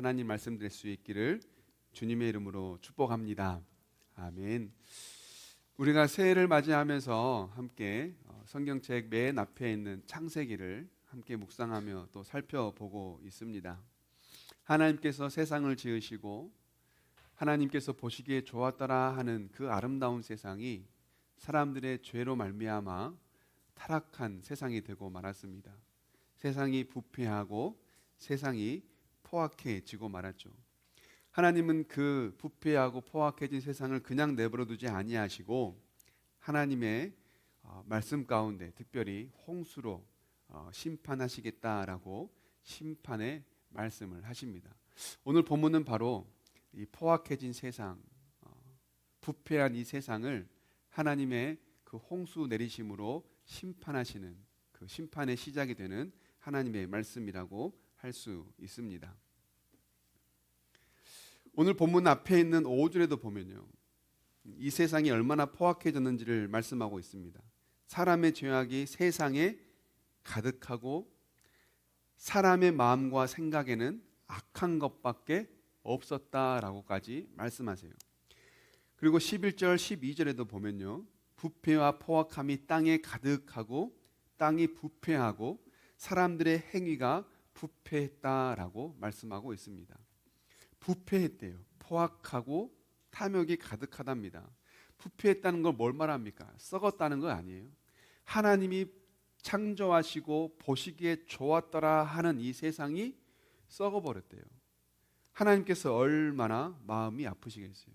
하나님 말씀 드릴 수 있기를 주님의 이름으로 축복합니다. 아멘. 우리가 새해를 맞이하면서 함께 성경책 맨 앞에 있는 창세기를 함께 묵상하며 또 살펴보고 있습니다. 하나님께서 세상을 지으시고 하나님께서 보시기에 좋았더라 하는 그 아름다운 세상이 사람들의 죄로 말미암아 타락한 세상이 되고 말았습니다. 세상이 부패하고 세상이 포악해지고 말았죠. 하나님은 그 부패하고 포악해진 세상을 그냥 내버려 두지 아니하시고 하나님의 말씀 가운데 특별히 홍수로 심판하시겠다라고 심판의 말씀을 하십니다. 오늘 본문은 바로 이 포악해진 세상, 부패한 이 세상을 하나님의 그 홍수 내리심으로 심판하시는 그 심판의 시작이 되는 하나님의 말씀이라고 할 수 있습니다. 오늘 본문 앞에 있는 5절에도 보면요, 이 세상이 얼마나 포악해졌는지를 말씀하고 있습니다. 사람의 죄악이 세상에 가득하고 사람의 마음과 생각에는 악한 것밖에 없었다라고까지 말씀하세요. 그리고 11절 12절에도 보면요, 부패와 포악함이 땅에 가득하고 땅이 부패하고 사람들의 행위가 부패했다라고 말씀하고 있습니다. 부패했대요. 포악하고 탐욕이 가득하답니다. 부패했다는 걸 뭘 말합니까? 썩었다는 거 아니에요. 하나님이 창조하시고 보시기에 좋았더라 하는 이 세상이 썩어버렸대요. 하나님께서 얼마나 마음이 아프시겠어요.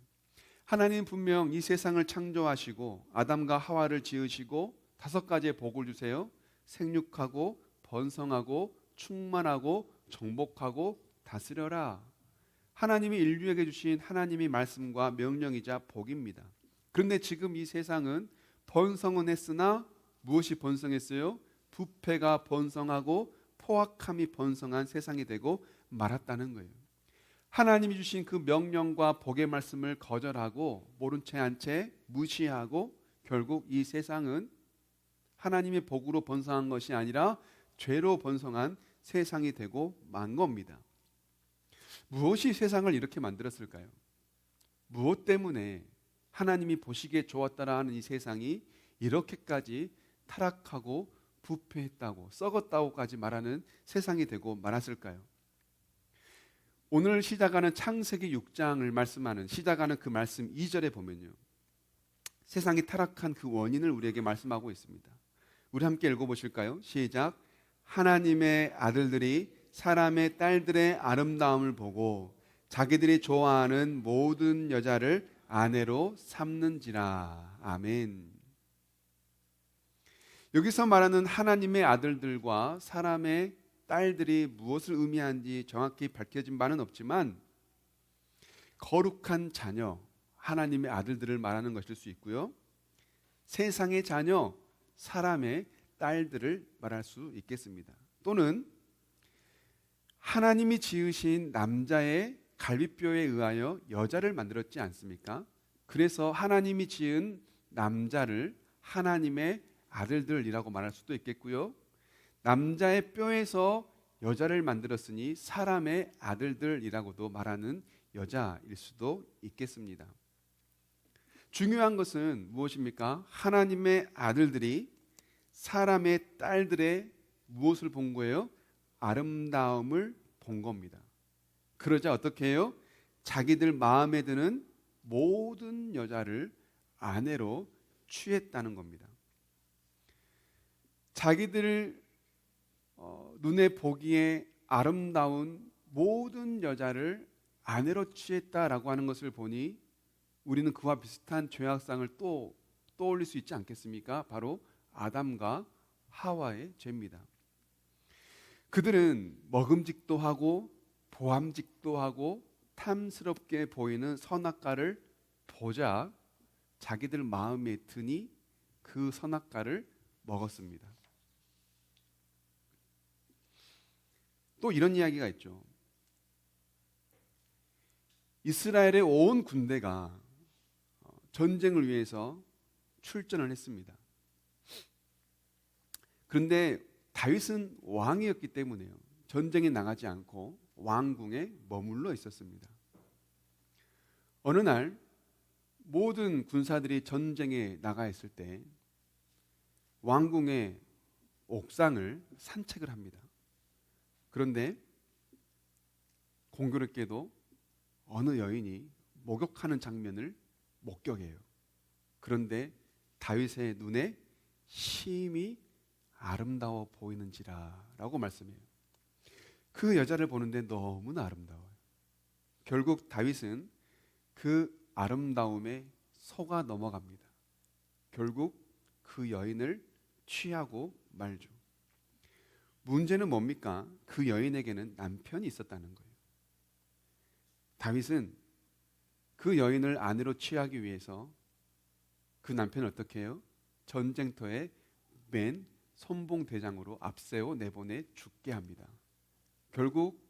하나님 분명 이 세상을 창조하시고 아담과 하와를 지으시고 5가지의 복을 주세요. 생육하고 번성하고 충만하고 정복하고 다스려라. 하나님이 인류에게 주신 하나님의 말씀과 명령이자 복입니다. 그런데 지금 이 세상은 번성은 했으나 무엇이 번성했어요? 부패가 번성하고 포악함이 번성한 세상이 되고 말았다는 거예요. 하나님이 주신 그 명령과 복의 말씀을 거절하고 모른 채 한 채 무시하고 결국 이 세상은 하나님의 복으로 번성한 것이 아니라 죄로 번성한 세상이 되고 만 겁니다. 무엇이 세상을 이렇게 만들었을까요? 무엇 때문에 하나님이 보시기에 좋았다라 하는 이 세상이 이렇게까지 타락하고 부패했다고 썩었다고까지 말하는 세상이 되고 말았을까요? 오늘 시작하는 창세기 6장을 말씀하는 시작하는 그 말씀 2절에 보면요, 세상이 타락한 그 원인을 우리에게 말씀하고 있습니다. 우리 함께 읽어보실까요? 시작. 하나님의 아들들이 사람의 딸들의 아름다움을 보고 자기들이 좋아하는 모든 여자를 아내로 삼는지라. 아멘. 여기서 말하는 하나님의 아들들과 사람의 딸들이 무엇을 의미하는지 정확히 밝혀진 바는 없지만 거룩한 자녀, 하나님의 아들들을 말하는 것일 수 있고요, 세상의 자녀, 사람의 딸들을 말할 수 있겠습니다. 또는 하나님이 지으신 남자의 갈비뼈에 의하여 여자를 만들었지 않습니까? 그래서 하나님이 지은 남자를 하나님의 아들들이라고 말할 수도 있겠고요, 남자의 뼈에서 여자를 만들었으니 사람의 아들들이라고도 말하는 여자일 수도 있겠습니다. 중요한 것은 무엇입니까? 하나님의 아들들이 사람의 딸들의 무엇을 본 거예요? 아름다움을 본 겁니다. 그러자 어떻게 해요? 자기들 마음에 드는 모든 여자를 아내로 취했다는 겁니다. 자기들 눈에 보기에 아름다운 모든 여자를 아내로 취했다라고 하는 것을 보니 우리는 그와 비슷한 죄악상을 또 떠올릴 수 있지 않겠습니까? 바로 아담과 하와의 죄입니다. 그들은 먹음직도 하고 보암직도 하고 탐스럽게 보이는 선악과를 보자 자기들 마음에 드니 그 선악과를 먹었습니다. 또 이런 이야기가 있죠. 이스라엘의 온 군대가 전쟁을 위해서 출전을 했습니다. 그런데 다윗은 왕이었기 때문에요, 전쟁에 나가지 않고 왕궁에 머물러 있었습니다. 어느 날 모든 군사들이 전쟁에 나가 있을 때 왕궁의 옥상을 산책을 합니다. 그런데 공교롭게도 어느 여인이 목욕하는 장면을 목격해요. 그런데 다윗의 눈에 심히 아름다워 보이는지라라고 말씀해요. 그 여자를 보는데 너무나 아름다워요. 결국 다윗은 그 아름다움에 속아 넘어갑니다. 결국 그 여인을 취하고 말죠. 문제는 뭡니까? 그 여인에게는 남편이 있었다는 거예요. 다윗은 그 여인을 아내로 취하기 위해서 그 남편을 어떻게 해요? 전쟁터에 맨 선봉대장으로 앞세워 내보내 죽게 합니다. 결국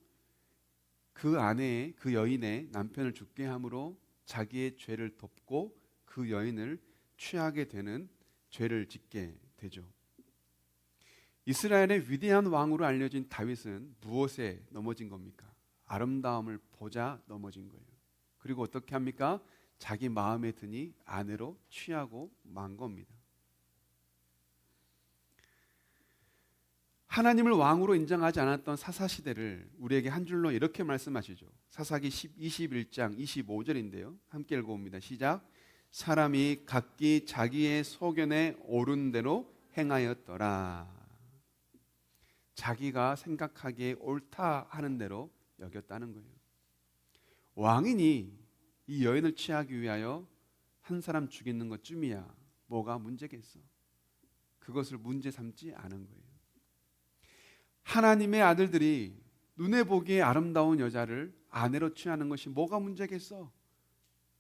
그 아내의, 그 여인의 남편을 죽게 함으로 자기의 죄를 덮고 그 여인을 취하게 되는 죄를 짓게 되죠. 이스라엘의 위대한 왕으로 알려진 다윗은 무엇에 넘어진 겁니까? 아름다움을 보자 넘어진 거예요. 그리고 어떻게 합니까? 자기 마음에 드니 아내로 취하고 만 겁니다. 하나님을 왕으로 인정하지 않았던 사사시대를 우리에게 한 줄로 이렇게 말씀하시죠. 사사기 21장 25절인데요. 함께 읽어봅니다. 시작. 사람이 각기 자기의 소견에 옳은 대로 행하였더라. 자기가 생각하기에 옳다 하는 대로 여겼다는 거예요. 왕이니 이 여인을 취하기 위하여 한 사람 죽이는 것쯤이야 뭐가 문제겠어. 그것을 문제 삼지 않은 거예요. 하나님의 아들들이 눈에 보기에 아름다운 여자를 아내로 취하는 것이 뭐가 문제겠어?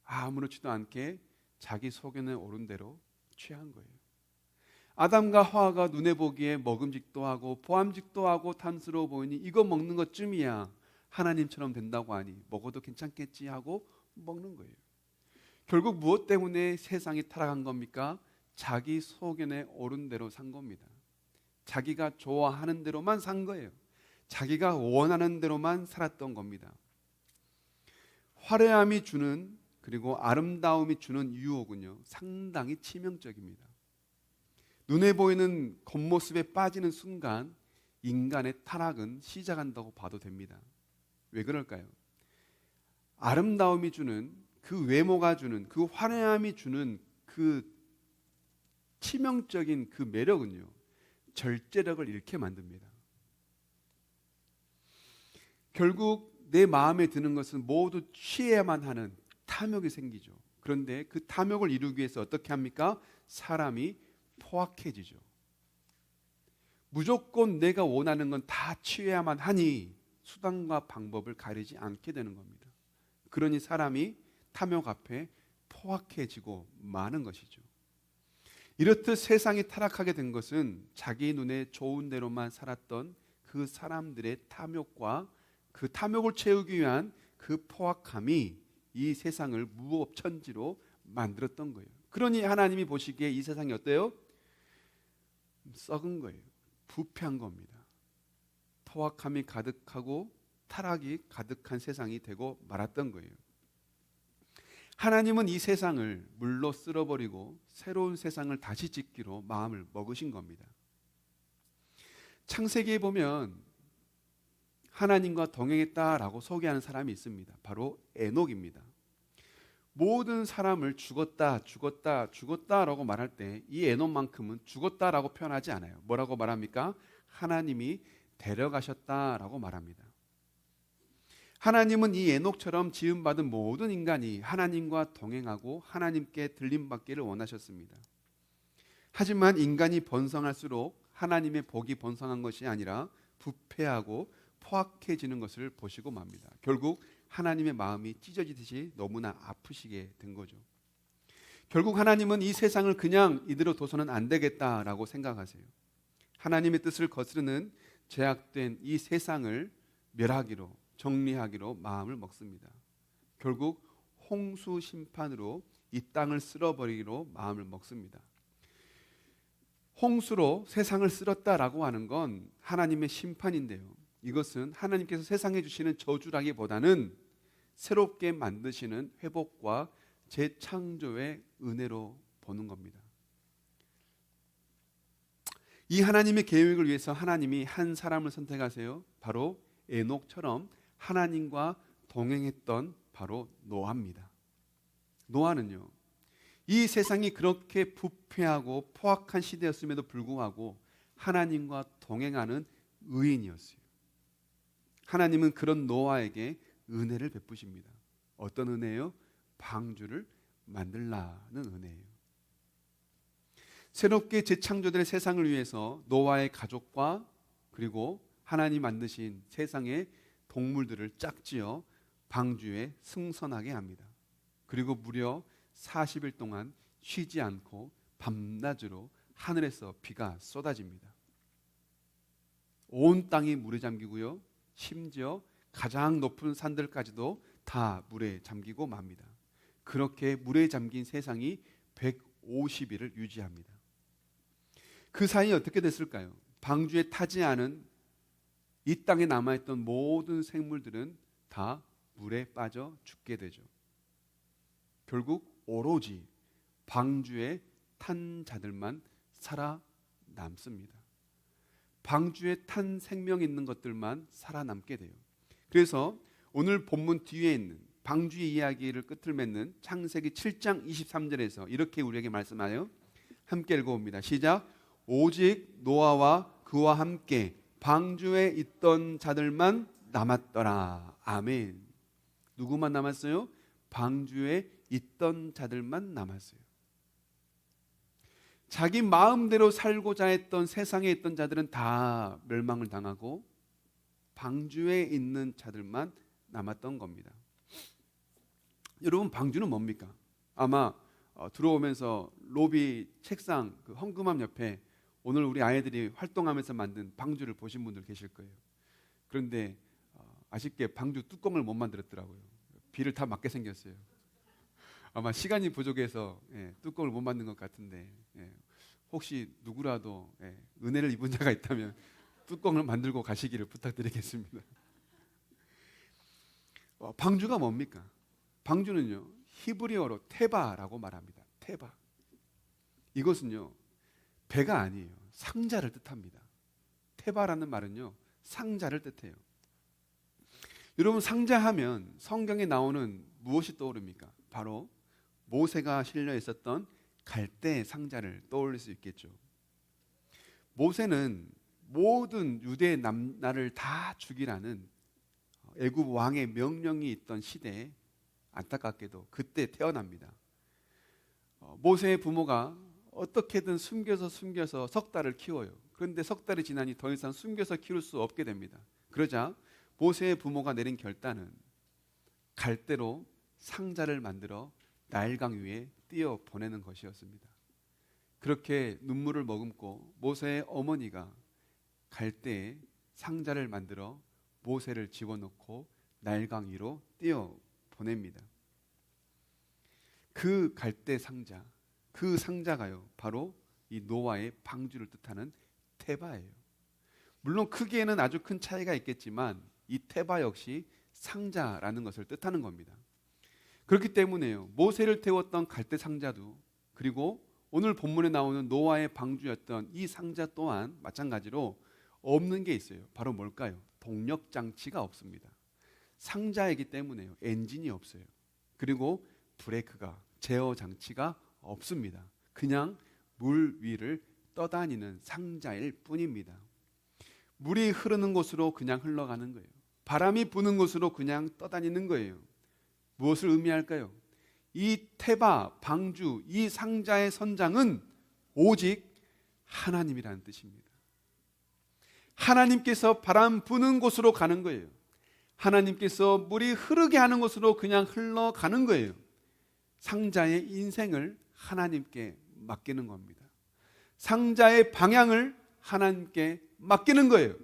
아무렇지도 않게 자기 소견에 옳은 대로 취한 거예요. 아담과 하와가 눈에 보기에 먹음직도 하고 보암직도 하고 탐스러워 보이니 이거 먹는 것쯤이야 하나님처럼 된다고 하니 먹어도 괜찮겠지 하고 먹는 거예요. 결국 무엇 때문에 세상이 타락한 겁니까? 자기 소견에 옳은 대로 산 겁니다. 자기가 좋아하는 대로만 산 거예요. 자기가 원하는 대로만 살았던 겁니다. 화려함이 주는 그리고 아름다움이 주는 유혹은요 상당히 치명적입니다. 눈에 보이는 겉모습에 빠지는 순간 인간의 타락은 시작한다고 봐도 됩니다. 왜 그럴까요? 아름다움이 주는 그 외모가 주는 그 화려함이 주는 그 치명적인 그 매력은요 절제력을 잃게 만듭니다. 결국 내 마음에 드는 것은 모두 취해야만 하는 탐욕이 생기죠. 그런데 그 탐욕을 이루기 위해서 어떻게 합니까? 사람이 포악해지죠. 무조건 내가 원하는 건 다 취해야만 하니 수단과 방법을 가리지 않게 되는 겁니다. 그러니 사람이 탐욕 앞에 포악해지고 마는 것이죠. 이렇듯 세상이 타락하게 된 것은 자기 눈에 좋은 대로만 살았던 그 사람들의 탐욕과 그 탐욕을 채우기 위한 그 포악함이 이 세상을 무법천지로 만들었던 거예요. 그러니 하나님이 보시기에 이 세상이 어때요? 썩은 거예요. 부패한 겁니다. 포악함이 가득하고 타락이 가득한 세상이 되고 말았던 거예요. 하나님은 이 세상을 물로 쓸어버리고 새로운 세상을 다시 짓기로 마음을 먹으신 겁니다. 창세기에 보면 하나님과 동행했다라고 소개하는 사람이 있습니다. 바로 에녹입니다. 모든 사람을 죽었다라고 말할 때 이 에녹만큼은 죽었다라고 표현하지 않아요. 뭐라고 말합니까? 하나님이 데려가셨다라고 말합니다. 하나님은 이 에녹처럼 지음받은 모든 인간이 하나님과 동행하고 하나님께 들림받기를 원하셨습니다. 하지만 인간이 번성할수록 하나님의 복이 번성한 것이 아니라 부패하고 포악해지는 것을 보시고 맙니다. 결국 하나님의 마음이 찢어지듯이 너무나 아프시게 된 거죠. 결국 하나님은 이 세상을 그냥 이대로 둬서는 안 되겠다라고 생각하세요. 하나님의 뜻을 거스르는 죄악된 이 세상을 멸하기로 정리하기로 마음을 먹습니다. 결국 홍수 심판으로 이 땅을 쓸어버리기로 마음을 먹습니다. 홍수로 세상을 쓸었다라고 하는 건 하나님의 심판인데요. 이것은 하나님께서 세상에 주시는 저주라기보다는 새롭게 만드시는 회복과 재창조의 은혜로 보는 겁니다. 이 하나님의 계획을 위해서 하나님이 한 사람을 선택하세요. 바로 에녹처럼 하나님과 동행했던 바로 노아입니다. 노아는요, 이 세상이 그렇게 부패하고 포악한 시대였음에도 불구하고 하나님과 동행하는 의인이었어요. 하나님은 그런 노아에게 은혜를 베푸십니다. 어떤 은혜요? 방주를 만들라는 은혜예요. 새롭게 재창조될 세상을 위해서 노아의 가족과 그리고 하나님 만드신 세상의 동물들을 짝지어 방주에 승선하게 합니다. 그리고 무려 40일 동안 쉬지 않고 밤낮으로 하늘에서 비가 쏟아집니다. 온 땅이 물에 잠기고요, 심지어 가장 높은 산들까지도 다 물에 잠기고 맙니다. 그렇게 물에 잠긴 세상이 150일을 유지합니다. 그 사이에 어떻게 됐을까요? 방주에 타지 않은 이 땅에 남아있던 모든 생물들은 다 물에 빠져 죽게 되죠. 결국 오로지 방주에 탄 자들만 살아남습니다. 방주에 탄 생명 있는 것들만 살아남게 돼요. 그래서 오늘 본문 뒤에 있는 방주의 이야기를 끝을 맺는 창세기 7장 23절에서 이렇게 우리에게 말씀하여 함께 읽어봅니다. 시작. 오직 노아와 그와 함께 방주에 있던 자들만 남았더라. 아멘. 누구만 남았어요? 방주에 있던 자들만 남았어요. 자기 마음대로 살고자 했던 세상에 있던 자들은 다 멸망을 당하고 방주에 있는 자들만 남았던 겁니다. 여러분, 방주는 뭡니까? 아마 들어오면서 로비 책상 그 헌금함 옆에 오늘 우리 아이들이 활동하면서 만든 방주를 보신 분들 계실 거예요. 그런데 아쉽게 방주 뚜껑을 못 만들었더라고요. 비를 다 맞게 생겼어요. 아마 시간이 부족해서 뚜껑을 못 만든 것 같은데 혹시 누구라도 은혜를 입은 자가 있다면 뚜껑을 만들고 가시기를 부탁드리겠습니다. 방주가 뭡니까? 방주는요, 히브리어로 테바라고 말합니다. 테바. 이것은요, 배가 아니에요. 상자를 뜻합니다. 테바라는 말은요, 상자를 뜻해요. 여러분, 상자하면 성경에 나오는 무엇이 떠오릅니까? 바로 모세가 실려 있었던 갈대 상자를 떠올릴 수 있겠죠. 모세는 모든 유대 남나를 다 죽이라는 애굽 왕의 명령이 있던 시대에 안타깝게도 그때 태어납니다. 모세의 부모가 어떻게든 숨겨서 석 달을 키워요. 그런데 석 달이 지나니 더 이상 숨겨서 키울 수 없게 됩니다. 그러자 모세의 부모가 내린 결단은 갈대로 상자를 만들어 나일강 위에 띄어 보내는 것이었습니다. 그렇게 눈물을 머금고 모세의 어머니가 갈대에 상자를 만들어 모세를 집어넣고 나일강 위로 띄어 보냅니다. 그 갈대 상자, 그 상자가요, 바로 이 노아의 방주를 뜻하는 테바예요. 물론 크기에는 아주 큰 차이가 있겠지만 이 테바 역시 상자라는 것을 뜻하는 겁니다. 그렇기 때문에요, 모세를 태웠던 갈대 상자도, 그리고 오늘 본문에 나오는 노아의 방주였던 이 상자 또한 마찬가지로 없는 게 있어요. 바로 뭘까요? 동력 장치가 없습니다. 상자이기 때문에요, 엔진이 없어요. 그리고 브레이크가, 제어 장치가 없습니다. 그냥 물 위를 떠다니는 상자일 뿐입니다. 물이 흐르는 곳으로 그냥 흘러가는 거예요. 바람이 부는 곳으로 그냥 떠다니는 거예요. 무엇을 의미할까요? 이 테바, 방주, 이 상자의 선장은 오직 하나님이라는 뜻입니다. 하나님께서 바람 부는 곳으로 가는 거예요. 하나님께서 물이 흐르게 하는 곳으로 그냥 흘러가는 거예요. 상자의 인생을 하나님께 맡기는 겁니다. 상자의 방향을 하나님께 맡기는 거예요.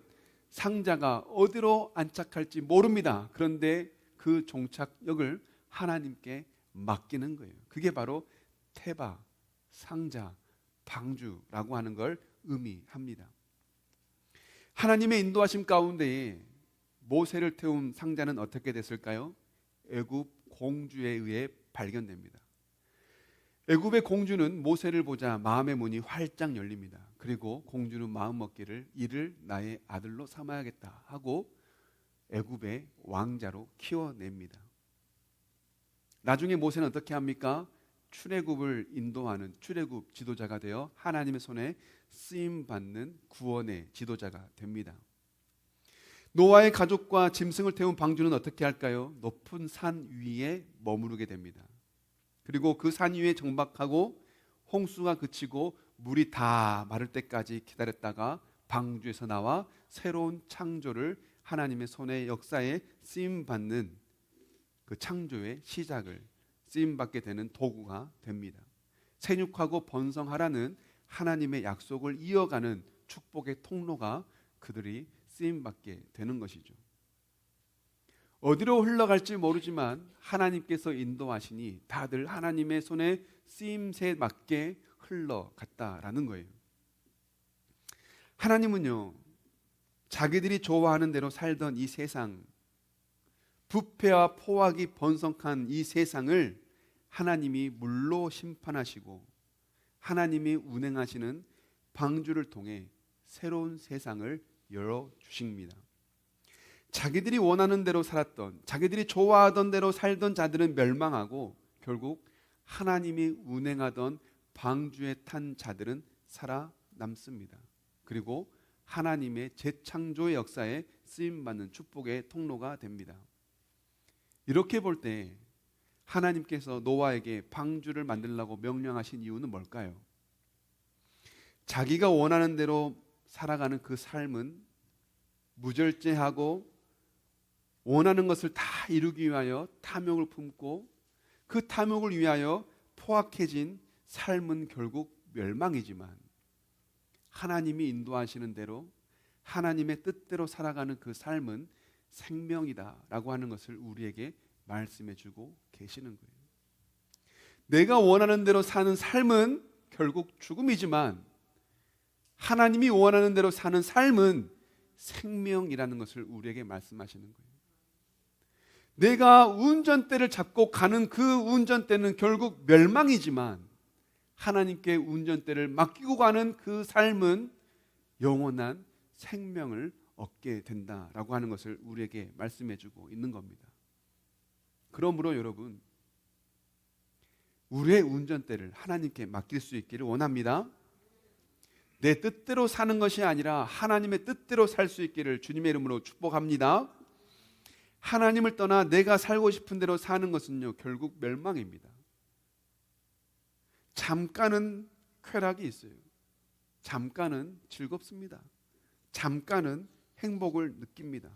상자가 어디로 안착할지 모릅니다. 그런데 그 종착역을 하나님께 맡기는 거예요. 그게 바로 테바, 상자, 방주라고 하는 걸 의미합니다. 하나님의 인도하심 가운데에 모세를 태운 상자는 어떻게 됐을까요? 애굽 공주에 의해 발견됩니다. 애굽의 공주는 모세를 보자 마음의 문이 활짝 열립니다. 그리고 공주는 마음 먹기를 이를 나의 아들로 삼아야겠다 하고 애굽의 왕자로 키워냅니다. 나중에 모세는 어떻게 합니까? 출애굽을 인도하는 출애굽 지도자가 되어 하나님의 손에 쓰임 받는 구원의 지도자가 됩니다. 노아의 가족과 짐승을 태운 방주는 어떻게 할까요? 높은 산 위에 머무르게 됩니다. 그리고 그 산 위에 정박하고 홍수가 그치고 물이 다 마를 때까지 기다렸다가 방주에서 나와 새로운 창조를 하나님의 손의 역사에 쓰임 받는 그 창조의 시작을 쓰임 받게 되는 도구가 됩니다. 생육하고 번성하라는 하나님의 약속을 이어가는 축복의 통로가 그들이 쓰임 받게 되는 것이죠. 어디로 흘러갈지 모르지만 하나님께서 인도하시니 다들 하나님의 손에 쓰임새 맞게 흘러갔다라는 거예요. 하나님은요, 자기들이 좋아하는 대로 살던 이 세상, 부패와 포악이 번성한 이 세상을 하나님이 물로 심판하시고 하나님이 운행하시는 방주를 통해 새로운 세상을 열어주십니다. 자기들이 원하는 대로 살았던, 자기들이 좋아하던 대로 살던 자들은 멸망하고 결국 하나님이 운행하던 방주에 탄 자들은 살아남습니다. 그리고 하나님의 재창조의 역사에 쓰임받는 축복의 통로가 됩니다. 이렇게 볼 때 하나님께서 노아에게 방주를 만들라고 명령하신 이유는 뭘까요? 자기가 원하는 대로 살아가는 그 삶은 무절제하고 원하는 것을 다 이루기 위하여 탐욕을 품고 그 탐욕을 위하여 포악해진 삶은 결국 멸망이지만 하나님이 인도하시는 대로 하나님의 뜻대로 살아가는 그 삶은 생명이다라고 하는 것을 우리에게 말씀해 주고 계시는 거예요. 내가 원하는 대로 사는 삶은 결국 죽음이지만 하나님이 원하는 대로 사는 삶은 생명이라는 것을 우리에게 말씀하시는 거예요. 내가 운전대를 잡고 가는 그 운전대는 결국 멸망이지만 하나님께 운전대를 맡기고 가는 그 삶은 영원한 생명을 얻게 된다라고 하는 것을 우리에게 말씀해 주고 있는 겁니다. 그러므로 여러분, 우리의 운전대를 하나님께 맡길 수 있기를 원합니다. 내 뜻대로 사는 것이 아니라 하나님의 뜻대로 살 수 있기를 주님의 이름으로 축복합니다. 하나님을 떠나 내가 살고 싶은 대로 사는 것은요, 결국 멸망입니다. 잠깐은 쾌락이 있어요. 잠깐은 즐겁습니다. 잠깐은 행복을 느낍니다.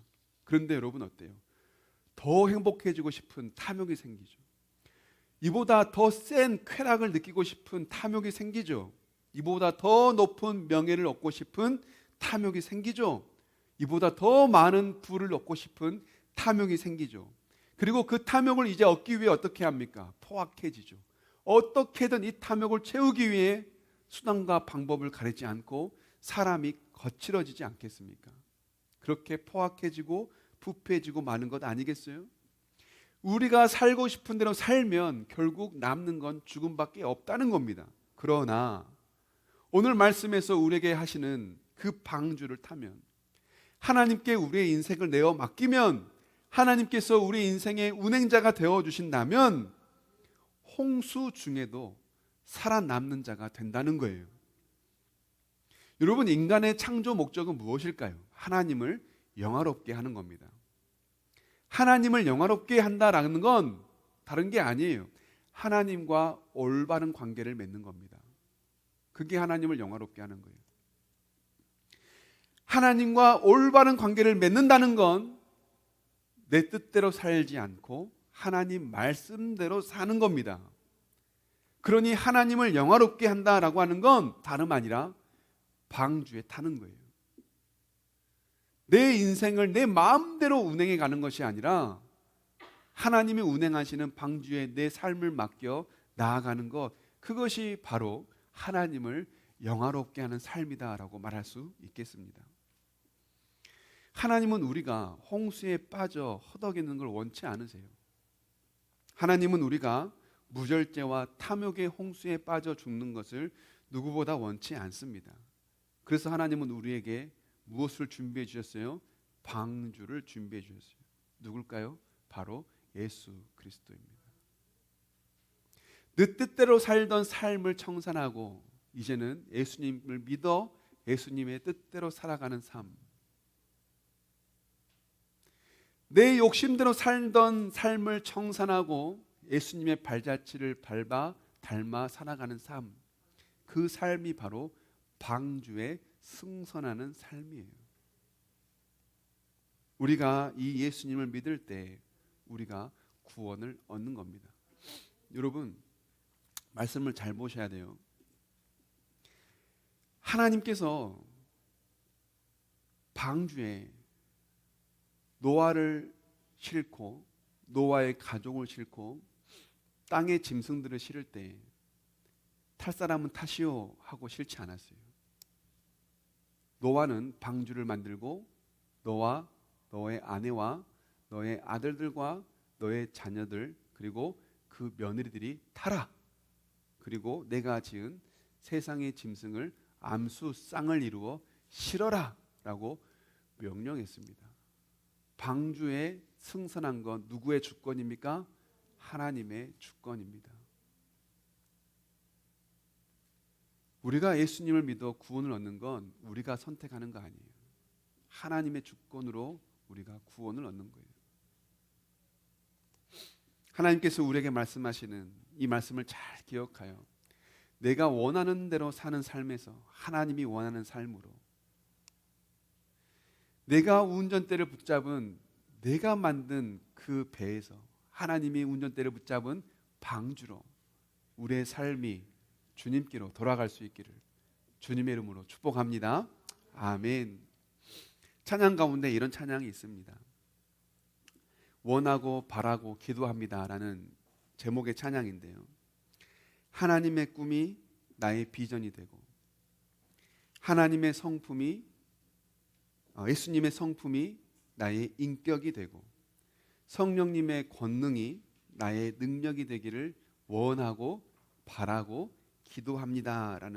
그런데 여러분 어때요? 더 행복해지고 싶은 탐욕이 생기죠. 이보다 더 센 쾌락을 느끼고 싶은 탐욕이 생기죠. 이보다 더 높은 명예를 얻고 싶은 탐욕이 생기죠. 이보다 더 많은 부를 얻고 싶은 탐욕이 생기죠. 그리고 그 탐욕을 이제 얻기 위해 어떻게 합니까? 포악해지죠. 어떻게든 이 탐욕을 채우기 위해 수단과 방법을 가리지 않고 사람이 거칠어지지 않겠습니까? 그렇게 포악해지고 부패해지고 마는 것 아니겠어요? 우리가 살고 싶은 대로 살면 결국 남는 건 죽음밖에 없다는 겁니다. 그러나 오늘 말씀에서 우리에게 하시는 그 방주를 타면, 하나님께 우리의 인생을 내어 맡기면, 하나님께서 우리 인생의 운행자가 되어 주신다면 홍수 중에도 살아남는 자가 된다는 거예요. 여러분, 인간의 창조 목적은 무엇일까요? 하나님을 영화롭게 하는 겁니다. 하나님을 영화롭게 한다라는 건 다른 게 아니에요. 하나님과 올바른 관계를 맺는 겁니다. 그게 하나님을 영화롭게 하는 거예요. 하나님과 올바른 관계를 맺는다는 건 내 뜻대로 살지 않고 하나님 말씀대로 사는 겁니다. 그러니 하나님을 영화롭게 한다라고 하는 건 다름 아니라 방주에 타는 거예요. 내 인생을 내 마음대로 운행해 가는 것이 아니라 하나님이 운행하시는 방주에 내 삶을 맡겨 나아가는 것, 그것이 바로 하나님을 영화롭게 하는 삶이다라고 말할 수 있겠습니다. 하나님은 우리가 홍수에 빠져 허덕이는 걸 원치 않으세요. 하나님은 우리가 무절제와 탐욕의 홍수에 빠져 죽는 것을 누구보다 원치 않습니다. 그래서 하나님은 우리에게 무엇을 준비해 주셨어요? 방주를 준비해 주셨어요. 누굴까요? 바로 예수 그리스도입니다. 내 뜻대로 살던 삶을 청산하고 이제는 예수님을 믿어 예수님의 뜻대로 살아가는 삶. 내 욕심대로 살던 삶을 청산하고 예수님의 발자취를 밟아 닮아 살아가는 삶. 그 삶이 바로 방주에 승선하는 삶이에요. 우리가 이 예수님을 믿을 때 우리가 구원을 얻는 겁니다. 여러분, 말씀을 잘 보셔야 돼요. 하나님께서 방주에 노아를 싣고 노아의 가족을 싣고 땅의 짐승들을 실을 때 탈 사람은 타시오 하고 싫지 않았어요. 노아는 방주를 만들고 너와 너의 아내와 너의 아들들과 너의 자녀들 그리고 그 며느리들이 타라. 그리고 내가 지은 세상의 짐승을 암수 쌍을 이루어 실어라 라고 명령했습니다. 방주에 승선한 건 누구의 주권입니까? 하나님의 주권입니다. 우리가 예수님을 믿어 구원을 얻는 건 우리가 선택하는 거 아니에요. 하나님의 주권으로 우리가 구원을 얻는 거예요. 하나님께서 우리에게 말씀하시는 이 말씀을 잘 기억하여 내가 원하는 대로 사는 삶에서 하나님이 원하는 삶으로 내가 운전대를 붙잡은 내가 만든 그 배에서 하나님이 운전대를 붙잡은 방주로 우리의 삶이 주님께로 돌아갈 수 있기를 주님의 이름으로 축복합니다. 아멘. 찬양 가운데 이런 찬양이 있습니다. 원하고 바라고 기도합니다라는 제목의 찬양인데요. 하나님의 꿈이 나의 비전이 되고 하나님의 성품이 예수님의 성품이 나의 인격이 되고 성령님의 권능이 나의 능력이 되기를 원하고 바라고 기도합니다라는